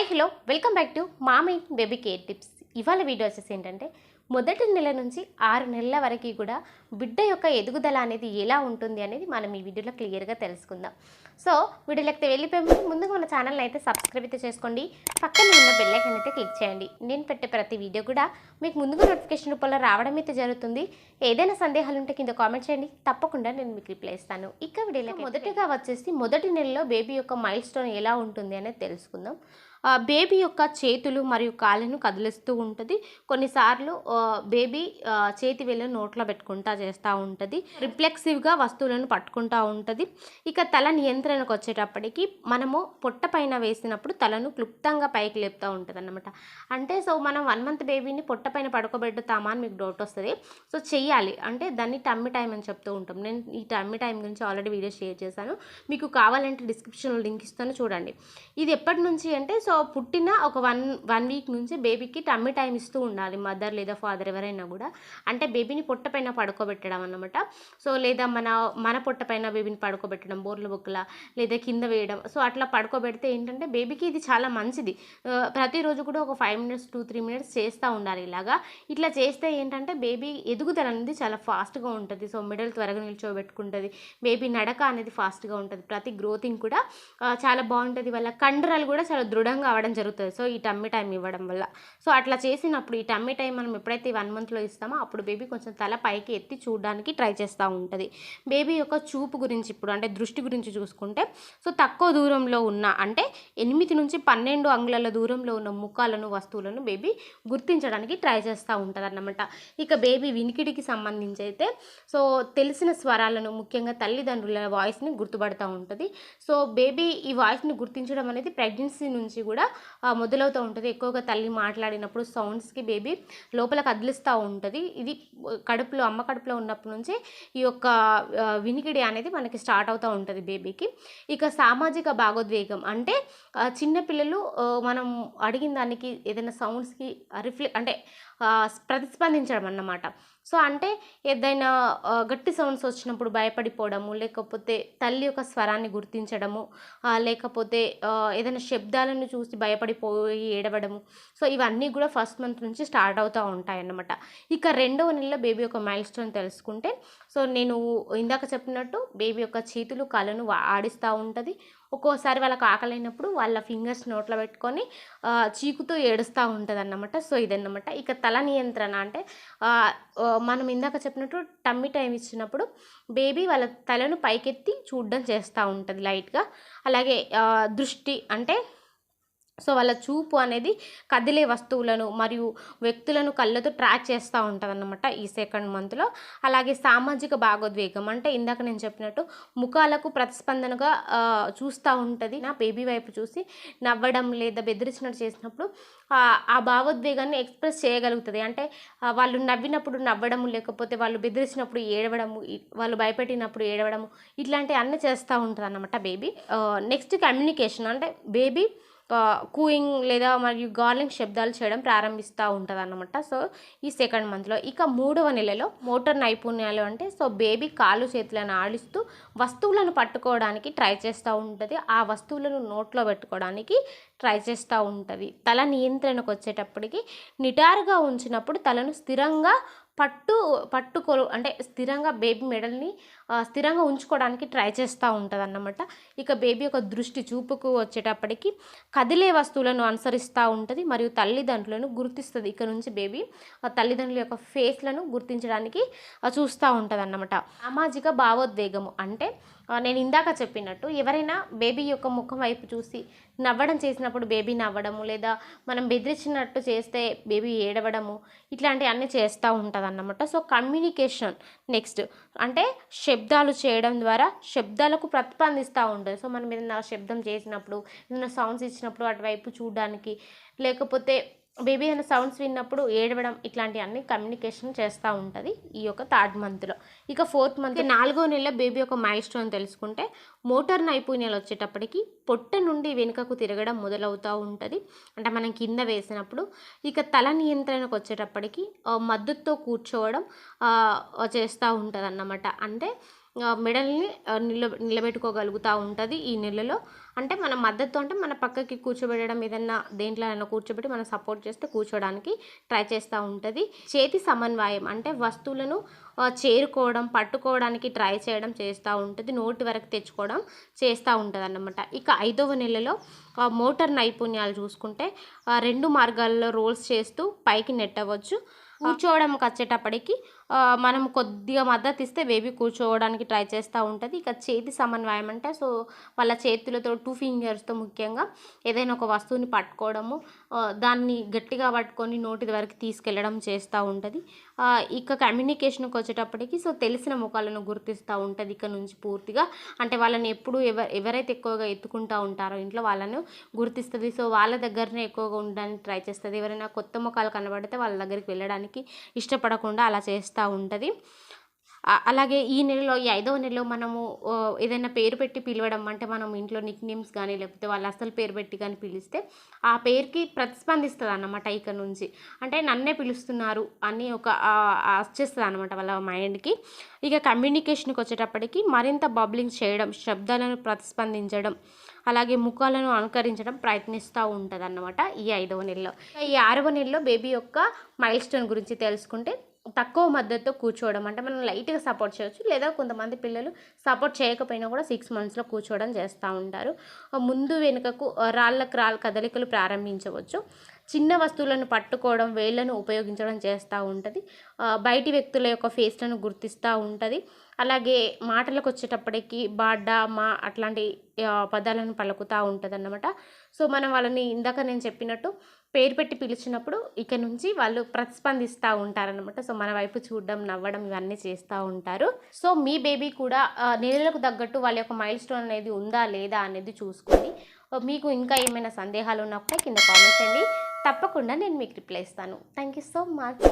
Hi hello welcome back to mommy baby care tips. ఇవాళ video వచ్చేసి ఏంటంటే మొదటి నెల నుంచి 6 నెలల వరకు కూడా బిడ్డ యొక్క ఎదుగుదల అనేది ఎలా ఉంటుంది అనేది మనం ఈ వీడియోలో క్లియర్గా తెలుసుకుందాం. సో వీడియోలోకి వెళ్ళిపోయే ముందుగా మన ఛానల్ని అయితే సబ్స్క్రైబ్ అయితే చేసుకోండి, పక్కన ఉన్న బెల్ ఐకాన్ అయితే క్లిక్ చేయండి. నేను పెట్టే ప్రతి వీడియో కూడా మీకు ముందుగా నోటిఫికేషన్ రూపంలో రావడం అయితే జరుగుతుంది. ఏదైనా సందేహాలు ఉంటే కింద కామెంట్ చేయండి, తప్పకుండా నేను మీకు రిప్లై ఇస్తాను. ఇక వీడియోలోకి మొదటిగా వచ్చేసి మొదటి నెలలో బేబీ యొక్క మైల్ స్టోన్ ఎలా ఉంటుంది అనేది తెలుసుకుందాం. బేబీ యొక్క చేతులు మరియు కాళ్ళను కదిలిస్తూ ఉంటుంది. కొన్నిసార్లు బేబీ చేతి వేళ్ళను నోట్లో పెట్టుకుంటా చేస్తూ ఉంటుంది. రిఫ్లెక్సివ్గా వస్తువులను పట్టుకుంటూ ఉంటుంది. ఇక తల నియంత్రణకు వచ్చేటప్పటికి మనము పొట్ట పైన వేసినప్పుడు తలను క్లుప్తంగా పైకి లేపుతూ ఉంటుంది అన్నమాట. అంటే సో మనం 1 మంత్ బేబీని పొట్ట పైన పడుకోబెట్టుతామా అని మీకు డౌట్ వస్తుంది. సో చెయ్యాలి అంటే దాన్ని టమ్మీ టైం అని చెప్తూ ఉంటాం. నేను ఈ టమ్మీ టైం గురించి ఆల్రెడీ వీడియో షేర్ చేశాను, మీకు కావాలంటే డిస్క్రిప్షన్లో లింక్ ఇస్తాను చూడండి. ఇది ఎప్పటి నుంచి అంటే సో పుట్టిన ఒక వన్ వీక్ నుంచి బేబీకి టమ్మీ టైం ఇస్తూ ఉండాలి మదర్ లేదా ఫాదర్ ఎవరైనా కూడా. అంటే బేబీని పొట్ట పైన పడుకోబెట్టడం అన్నమాట. సో లేదా మన పొట్ట పైన బేబీని పడుకోబెట్టడం, బోర్ల బొక్కల లేదా కింద వేయడం. సో అట్లా పడుకోబెడితే ఏంటంటే బేబీకి ఇది చాలా మంచిది. ప్రతిరోజు కూడా ఒక 5 మినిట్స్ 2-3 మినిట్స్ చేస్తూ ఉండాలి. ఇట్లా చేస్తే ఏంటంటే బేబీ ఎదుగుదల అనేది చాలా ఫాస్ట్గా ఉంటుంది. సో మెడల్ త్వరగా నిల్చోబెట్టుకుంటుంది. బేబీ నడక అనేది ఫాస్ట్గా ఉంటుంది. ప్రతి గ్రోతింగ్ కూడా చాలా బాగుంటుంది. వాళ్ళ కండరాలు కూడా చాలా దృఢంగా అవడం జరుగుతుంది. సో ఈ టమ్మీ టైం ఇవ్వడం వల్ల. సో అట్లా చేసినప్పుడు ఈ టమ్మీ టైం మనం ఎప్పుడైతే 1 మంత్లో ఇస్తామో అప్పుడు బేబీ కొంచెం తల పైకి ఎత్తి చూడడానికి ట్రై చేస్తూ ఉంటుంది. బేబీ యొక్క చూపు గురించి ఇప్పుడు అంటే దృష్టి గురించి చూసుకుంటే సో తక్కువ దూరంలో ఉన్న అంటే 8 నుంచి 12 అంగుళాల దూరంలో ఉన్న ముఖాలను వస్తువులను బేబీ గుర్తించడానికి ట్రై చేస్తూ ఉంటుంది అన్నమాట. ఇక బేబీ వినికిడికి సంబంధించి అయితే సో తెలిసిన స్వరాలను ముఖ్యంగా తల్లిదండ్రుల వాయిస్ని గుర్తుపడుతూ ఉంటుంది. సో బేబీ ఈ వాయిస్ని గుర్తించడం అనేది ప్రెగ్నెన్సీ నుంచి కూడా మొదలవుతూ ఉంటుంది. ఎక్కువగా తల్లి మాట్లాడినప్పుడు సౌండ్స్కి బేబీ లోపల కదిలిస్తూ ఉంటుంది. ఇది అమ్మ కడుపులో ఉన్నప్పటి నుంచి ఈ యొక్క వినికిడి అనేది మనకి స్టార్ట్ అవుతూ ఉంటుంది బేబీకి. ఇక సామాజిక భాగోద్వేగం అంటే చిన్నపిల్లలు మనం అడిగిన దానికి ఏదైనా సౌండ్స్కి అంటే ప్రతిస్పందించడం అన్నమాట. సో అంటే ఏదైనా గట్టి సౌండ్స్ వచ్చినప్పుడు భయపడిపోవడము, లేకపోతే తల్లి యొక్క స్వరాన్ని గుర్తించడము, లేకపోతే ఏదైనా శబ్దాలను చూసి భయపడిపోయి ఏడవడము. సో ఇవన్నీ కూడా ఫస్ట్ మంత్ నుంచి స్టార్ట్ అవుతూ ఉంటాయన్నమాట. ఇక 2వ నెలలో బేబీ యొక్క మైల్ స్టోన్ తెలుసుకుంటే సో నేను ఇందాక చెప్పినట్టు బేబీ యొక్క చేతులు కాళ్ళను ఆడిస్తూ ఉంటుంది. ఒక్కోసారి వాళ్ళకి ఆకలైనప్పుడు వాళ్ళ ఫింగర్స్ నోట్లో పెట్టుకొని చీకుతూ ఏడుస్తూ ఉంటుంది అన్నమాట. సో ఇదన్నమాట. ఇక తల నియంత్రణ అంటే మనం ఇందాక చెప్పినట్టు టమ్మీ టైం ఇచ్చినప్పుడు బేబీ వాళ్ళ తలను పైకెత్తి చూడడం చేస్తూ ఉంటుంది లైట్గా. అలాగే దృష్టి అంటే సో వాళ్ళ చూపు అనేది కదిలే వస్తువులను మరియు వ్యక్తులను కళ్ళతో ట్రాక్ చేస్తూ ఉంటుంది అన్నమాట ఈ 2nd మంత్లో. అలాగే సామాజిక భాగోద్వేగం అంటే ఇందాక నేను చెప్పినట్టు ముఖాలకు ప్రతిస్పందనగా చూస్తూ ఉంటుంది. నా బేబీ వైపు చూసి నవ్వడం లేదా బెదిరించినట్టు చేసినప్పుడు ఆ భావోద్వేగాన్ని ఎక్స్ప్రెస్ చేయగలుగుతుంది. అంటే వాళ్ళు నవ్వినప్పుడు నవ్వడము, లేకపోతే వాళ్ళు బెదిరించినప్పుడు ఏడవడము, వాళ్ళు భయపెట్టినప్పుడు ఏడవడము, ఇట్లాంటివి అన్నీ చేస్తూ ఉంటుంది అన్నమాట బేబీ. నెక్స్ట్ కమ్యూనికేషన్ అంటే బేబీ కూయింగ్ లేదా మరియు గార్లింగ్ శబ్దాలు చేయడం ప్రారంభిస్తూ ఉంటుంది అన్నమాట. సో ఈ 2nd మంత్లో. ఇక 3వ నెలలో మోటార్ నైపుణ్యాలు అంటే సో బేబీ కాళ్ళు చేతులను ఆడిస్తూ వస్తువులను పట్టుకోవడానికి ట్రై చేస్తూ ఉంటుంది. ఆ వస్తువులను నోట్లో పెట్టుకోవడానికి ట్రై చేస్తూ ఉంటుంది. తల నియంత్రణకు వచ్చేటప్పటికి నిటారుగా ఉంచినప్పుడు తలను స్థిరంగా అంటే స్థిరంగా బేబీ మెడల్ని స్థిరంగా ఉంచుకోవడానికి ట్రై చేస్తూ ఉంటుంది అన్నమాట. ఇక బేబీ యొక్క దృష్టి చూపుకు వచ్చేటప్పటికి కదిలే వస్తువులను అనుసరిస్తూ ఉంటుంది మరియు తల్లిదండ్రులను గుర్తిస్తుంది. ఇక్కడ నుంచి బేబీ తల్లిదండ్రుల యొక్క ఫేస్లను గుర్తించడానికి చూస్తూ ఉంటుంది అన్నమాట. సామాజిక భావోద్వేగము అంటే నేను ఇందాక చెప్పినట్టు ఎవరైనా బేబీ యొక్క ముఖం వైపు చూసి నవ్వడం చేసినప్పుడు బేబీ నవ్వడము, లేదా మనం బెదిరించినట్టు చేస్తే బేబీ ఏడవడము, ఇట్లాంటివి అన్నీ చేస్తూ ఉంటుంది అన్నమాట. సో కమ్యూనికేషన్ నెక్స్ట్ అంటే శబ్దాలు చేయడం ద్వారా శబ్దాలకు ప్రతిస్పందిస్తూ ఉంటుంది. సో మనం ఏదైనా శబ్దం చేసినప్పుడు, ఏదైనా సౌండ్స్ ఇచ్చినప్పుడు అటువైపు చూడడానికి, లేకపోతే బేబీ ఏదైనా సౌండ్స్ విన్నప్పుడు ఏడవడం, ఇట్లాంటివన్నీ కమ్యూనికేషన్ చేస్తూ ఉంటుంది ఈ యొక్క 3rd మంత్లో. ఇక 4th మంత్ 4వ నెలలో బేబీ యొక్క మైల్ స్టోన్ తెలుసుకుంటే మోటార్ నైపుణ్యాలు వచ్చేటప్పటికి పొట్ట నుండి వెనుకకు తిరగడం మొదలవుతూ ఉంటుంది. అంటే మనం కింద వేసినప్పుడు. ఇక తల నియంత్రణకు వచ్చేటప్పటికి మద్దతుతో కూర్చోవడం చేస్తూ ఉంటుంది అన్నమాట. అంటే మెడల్ని నిలబెట్టుకోగలుగుతూ ఉంటుంది ఈ నెలలో. అంటే మన మద్దతు అంటే మన పక్కకి కూర్చోబెట్టడం, ఏదన్నా దేంట్లో అయినా కూర్చోబెట్టి మనం సపోర్ట్ చేస్తే కూర్చోడానికి ట్రై చేస్తూ ఉంటుంది. చేతి సమన్వయం అంటే వస్తువులను చేరుకోవడం, పట్టుకోవడానికి ట్రై చేయడం చేస్తూ ఉంటుంది. నోటి వరకు తెచ్చుకోవడం చేస్తూ ఉంటుంది అన్నమాట. ఇక 5వ నెలలో మోటార్ నైపుణ్యాలు చూసుకుంటే 2 మార్గాల్లో రోల్స్ చేస్తూ పైకి నెట్టవచ్చు. కూర్చోవడంకి వచ్చేటప్పటికి మనం కొద్దిగా మద్దతు ఇస్తే బేబీ కూర్చోవడానికి ట్రై చేస్తూ ఉంటుంది. ఇక చేతి సమన్వయం అంటే సో వాళ్ళ చేతులతో 2 ఫింగర్స్తో ముఖ్యంగా ఏదైనా ఒక వస్తువుని పట్టుకోవడము, దాన్ని గట్టిగా పట్టుకొని నోటి వరకు తీసుకెళ్ళడం చేస్తూ ఉంటుంది. ఇక కమ్యూనికేషన్కి వచ్చేటప్పటికి సో తెలిసిన ముఖాలను గుర్తిస్తూ ఉంటుంది ఇక నుంచి పూర్తిగా. అంటే వాళ్ళని ఎప్పుడు ఎవరైతే ఎక్కువగా ఎత్తుకుంటూ ఉంటారో ఇంట్లో వాళ్ళను గుర్తిస్తుంది. సో వాళ్ళ దగ్గరనే ఎక్కువగా ఉండడానికి ట్రై చేస్తుంది. ఎవరైనా కొత్త ముఖాలు కనబడితే వాళ్ళ దగ్గరికి వెళ్ళడానికి ఇష్టపడకుండా అలా చేస్తూ ఉంటుంది. అలాగే ఈ నెలలో, ఈ 5వ నెలలో మనము ఏదైనా పేరు పెట్టి పిలవడం, అంటే మనం ఇంట్లో నిక్ నేమ్స్ కానీ లేకపోతే వాళ్ళ అసలు పేరు పెట్టి కానీ పిలిస్తే ఆ పేరుకి ప్రతిస్పందిస్తుంది అన్నమాట ఇక నుంచి. అంటే నన్నే పిలుస్తున్నారు అని ఒక వచ్చేస్తుంది అనమాట వాళ్ళ మైండ్కి. ఇక కమ్యూనికేషన్కి వచ్చేటప్పటికి మరింత బబ్లింగ్ చేయడం, శబ్దాలను ప్రతిస్పందించడం, అలాగే ముఖాలను అనుకరించడం ప్రయత్నిస్తూ ఉంటుంది అన్నమాట ఈ 5వ నెలలో. ఈ 6వ నెలలో బేబీ యొక్క మైల్ స్టోన్ గురించి తెలుసుకుంటే, తక్కువ మద్దతుతో కూర్చోవడం, అంటే మనం లైట్గా సపోర్ట్ చేయవచ్చు, లేదా కొంతమంది పిల్లలు సపోర్ట్ చేయకపోయినా కూడా 6 మంత్స్లో కూర్చోవడం చేస్తూ ఉంటారు. ముందు వెనుకకు రాళ్ళకు రాళ్ళ కదలికలు ప్రారంభించవచ్చు. చిన్న వస్తువులను పట్టుకోవడం, వేళ్ళను ఉపయోగించడం చేస్తూ ఉంటుంది. బయటి వ్యక్తుల యొక్క ఫేస్లను గుర్తిస్తూ ఉంటుంది. అలాగే మాటలకు వచ్చేటప్పటికి బాడ్డా, మా అట్లాంటి పదాలను పలుకుతూ ఉంటుంది అన్నమాట. సో మనం వాళ్ళని ఇందాక నేను చెప్పినట్టు పేరు పెట్టి పిలిచినప్పుడు ఇక నుంచి వాళ్ళు ప్రతిస్పందిస్తూ ఉంటారనమాట. సో మన వైపు చూడడం, నవ్వడం ఇవన్నీ చేస్తూ ఉంటారు. సో మీ బేబీ కూడా నెలలకు తగ్గట్టు వాళ్ళ యొక్క మైల్ స్టోన్ అనేది ఉందా లేదా అనేది చూసుకొని, మీకు ఇంకా ఏమైనా సందేహాలు ఉన్నా కూడా కింద కామెంట్ చేయండి. తప్పకుండా నేను మీకు రిప్లై ఇస్తాను. Thank you so much.